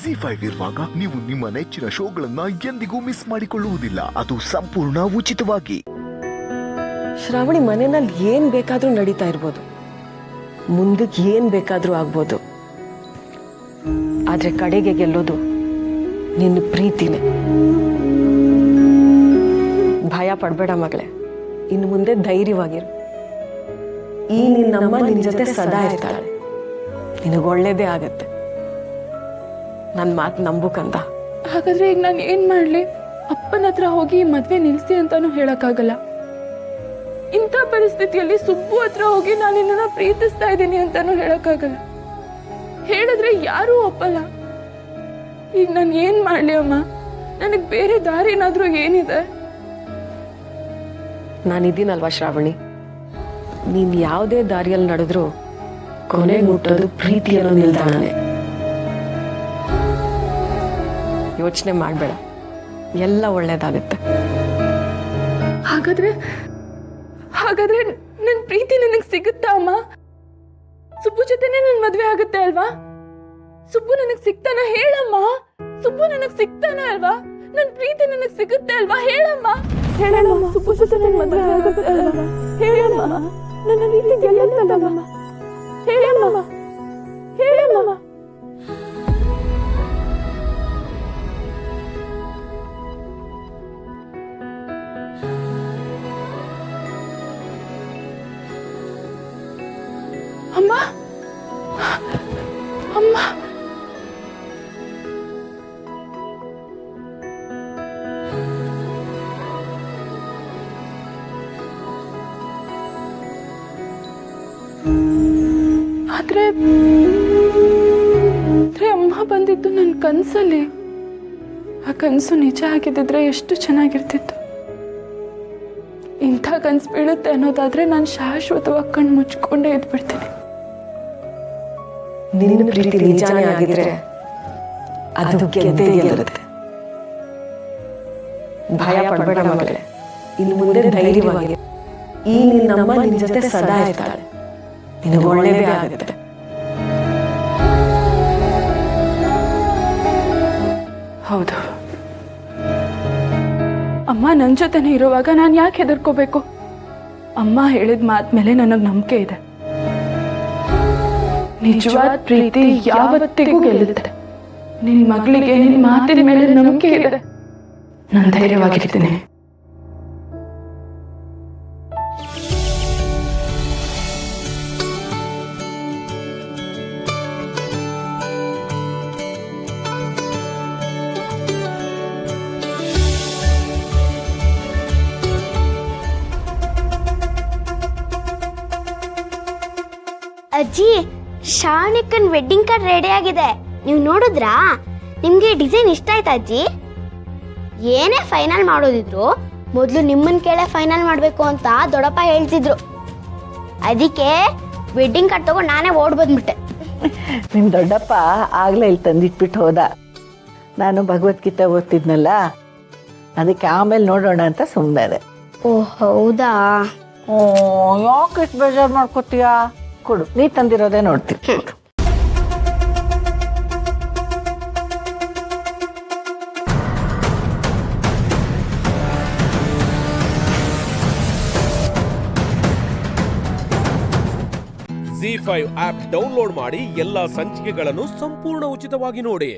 ಜಿ5 ಇರುವಾಗ ನೀವು ನಿಮ್ಮ ನೆಚ್ಚಿನ ಶೋಗಳನ್ನ ಎಂದಿಗೂ ಮಿಸ್ ಮಾಡಿಕೊಳ್ಳುವುದಿಲ್ಲ. ಅದು ಸಂಪೂರ್ಣ ಉಚಿತವಾಗಿ. ಶ್ರಾವಣಿ ಮನೆಯಲ್ಲಿ ಏನ್ ಬೇಕಾದ್ರೂ ನಡೀತಾ ಇರ್ಬೋದು, ಮುಂದಕ್ಕೆ ಏನ್ ಬೇಕಾದ್ರೂ ಆಗ್ಬೋದು, ಆದ್ರೆ ಕಡೆಗೆ ಗೆಲ್ಲೋದು ನಿನ್ನ ಪ್ರೀತಿನೇ. ಭಯ ಪಡ್ಬೇಡ ಮಗಳೇ, ಇನ್ನು ಮುಂದೆ ಧೈರ್ಯವಾಗಿರು. ಈ ನಿನ್ನಮ್ಮ ನಿನ್ ಜೊತೆ ಸದಾ ಇರ್ತಾಳೆ, ನಿನಗೆ ಒಳ್ಳೇದೇ ಆಗತ್ತೆ. ನನ್ನ ಮಾತು ನಂಬುಕಂದ. ಹಾಗಾದ್ರೆ ಈಗ ನಾನು ಏನ್ ಮಾಡ್ಲಿ? ಅಪ್ಪನ ಹತ್ರ ಹೋಗಿ ಮದ್ವೆ ನಿಲ್ಸಿ ಅಂತಾನು ಹೇಳಕ್ಕಾಗಲ್ಲ. ಇಂಥ ಪರಿಸ್ಥಿತಿಯಲ್ಲಿ ಸುಬ್ಬು ಹತ್ರ ಹೋಗಿ ನಾನು ನಿನ್ನನ್ನ ಪ್ರೀತಿಸ್ತಾ ಇದ್ದೀನಿ ಅಂತಾನು ಹೇಳಕ್ಕಾಗಲ್ಲ. ಹೇಳಿದ್ರೆ ಯಾರೂ ಒಪ್ಪಲ್ಲ. ಈಗ ನಾನು ಏನ್ ಮಾಡ್ಲಿ ಅಮ್ಮ? ನನಗ್ ಬೇರೆ ದಾರಿನಾದ್ರೂ ಏನಿದೆ? ನಾನಿದ್ದೀನಲ್ವಾ ಶ್ರಾವಣಿ, ನೀನ್ ಯಾವುದೇ ದಾರಿಯಲ್ಲಿ ನಡೆದ್ರು ಕೊನೆಗೆ ಮುಟ್ಟೋದು ಪ್ರೀತಿಯನ್ನು ನಿಲ್ದಾಣನೆ. ಯೋಚನೆ ಮಾಡಬೇಡ, ಎಲ್ಲ ಒಳ್ಳೇದಾಗುತ್ತೆ. ಹಾಗಾದ್ರೆ ಹಾಗಾದ್ರೆ ನನ್ನ ಪ್ರೀತಿ ನನಗೆ ಸಿಗುತ್ತಾ ಅಮ್ಮ? ಸುಬ್ಬು ಜೊತೆನೆ ನನ್ನ ಮದ್ವೆ ಆಗುತ್ತೆ ಅಲ್ವಾ? ಸುಬ್ಬು ನನಗೆ ಸಿಗ್ತಾನ? ಹೇಳಮ್ಮ. ಸುಬ್ಬು ನನಗೆ ಸಿಗ್ತಾನ ಅಲ್ವಾ? ನನ್ನ ಪ್ರೀತಿ ನನಗೆ ಸಿಗುತ್ತೆ ಅಲ್ವಾ? ಹೇಳಮ್ಮ. ಹೇಳಮ್ಮ, ಸುಬ್ಬು ಜೊತೆ ನನ್ನ ಮದ್ವೆ ಆಗುತ್ತೆ ಅಲ್ವಾ? ಹೇಳಮ್ಮ, ನನ್ನ ಪ್ರೀತಿ ಗೆಲ್ಲುತ್ತಲ್ಲಮ್ಮ? ಹೇಳಮ್ಮ, ಹೇಳಮ್ಮ. ಅಮ್ಮ, ಅಮ್ಮ, ಆದ್ರೆ ಅಮ್ಮ ಬಂದಿದ್ದು ನನ್ನ ಕನ್ಸಲ್ಲಿ. ಆ ಕನಸು ನಿಜ ಆಗಿದ್ದಿದ್ರೆ ಎಷ್ಟು ಚೆನ್ನಾಗಿರ್ತಿತ್ತು. ಇಂಥ ಕನ್ಸು ಬೀಳುತ್ತೆ ಅನ್ನೋದಾದ್ರೆ ನಾನು ಶಾಶ್ವತವಾಗಿ ಕಣ್ಣು ಮುಚ್ಕೊಂಡೇ ಇದ್ಬಿಡ್ತೀನಿ. ನಿನ್ನ ಪ್ರೀತಿ ನಿಜಾನೇ ಆಗಿದ್ರೆ ಅದು ಗೆದ್ದೇ ಗೆಲ್ಲುತ್ತೆ. ಭಯ ಪಡಬೇಡ ಮಗಳೇ, ಇನ್ನು ಮುಂದೆ ಧೈರ್ಯವಾಗಿ. ಈ ನಿನ್ನಮ್ಮ ನಿನ್ನ ಜೊತೆ ಸದಾ ಇರ್ತಾಳೆ, ನಿನಗೆ ಒಳ್ಳೇದೇ ಆಗುತ್ತೆ. ಹೌದು, ಅಮ್ಮ ನನ್ನ ಜೊತೆನೇ ಇರುವಾಗ ನಾನು ಯಾಕೆ ಹೆದರ್ಕೋಬೇಕು? ಅಮ್ಮ ಹೇಳಿದ ಮಾತ ಮೇಲೆ ನನಗೆ ನಂಬಿಕೆ ಇದೆ. ನಿಜವಾದ ಪ್ರೀತಿ ಯಾವತ್ತಿಗೂ ಗೆಲ್ಲುತ್ತೆ. ನಿನ್ನ ಮಗಳಿಗೆ ನಿನ್ನ ಮಾತಿನ ಮೇಲೆ ನಂಬಿಕೆ ಇದೆ. ನಾನು ಧೈರ್ಯವಾಗಿರ್ತೀನಿ. ಅಜ್ಜಿ, ಶ್ರಾವಣಿಕನ್ ವೆಡ್ಡಿಂಗ್ ಕಾರ್ಡ್ ರೆಡಿ ಆಗಿದೆ. ನೀವು ನೋಡಿದ್ರಾ? ನಿಮ್ಗೆ ಡಿಸೈನ್ ಇಷ್ಟ ಆಯ್ತಾ ಅಜ್ಜಿ? ಏನೇ ಫೈನಲ್ ಮಾಡೋದಿದ್ರು ಮೊದಲು ನಿಮ್ಮನ್ನ ಕೇಳೇ ಫೈನಲ್ ಮಾಡಬೇಕು ಅಂತ ದೊಡ್ಡಪ್ಪ ಹೇಳ್ತಿದ್ರು. ಅದಕ್ಕೆ ವೆಡ್ಡಿಂಗ್ ಕಾರ್ಡ್ ತಗೊಂಡು ನಾನೇ ಓಡ್ ಬಂದ್ಬಿಟ್ಟೆ. ನಿಮ್ಮ ದೊಡ್ಡಪ್ಪ ಆಗಲೇ ಇಲ್ಲಿ ತಂದಿಟ್ಬಿಟ್ಟು ಹೋದ. ನಾನು ಭಗವದ್ಗೀತೆ ಓದ್ತಿದ್ನಲ್ಲ, ಅದಕ್ಕೆ ಆಮೇಲೆ ನೋಡೋಣ ಅಂತ ಸುಮ್ಮನೆ. ಓ ಹೌದಾ? ಯಾಕೆ ಇಷ್ಟು ಬೇಜಾರು ಮಾಡ್ಕೋತೀಯಾ? ಕೊಡು, ನೀ ತಂದಿರೋದೇ ನೋಡ್ತೀನಿ. ಜಿ5 ಆಪ್ ಡೌನ್ಲೋಡ್ ಮಾಡಿ ಎಲ್ಲಾ ಸಂಚಿಕೆಗಳನ್ನು ಸಂಪೂರ್ಣ ಉಚಿತವಾಗಿ ನೋಡಿ.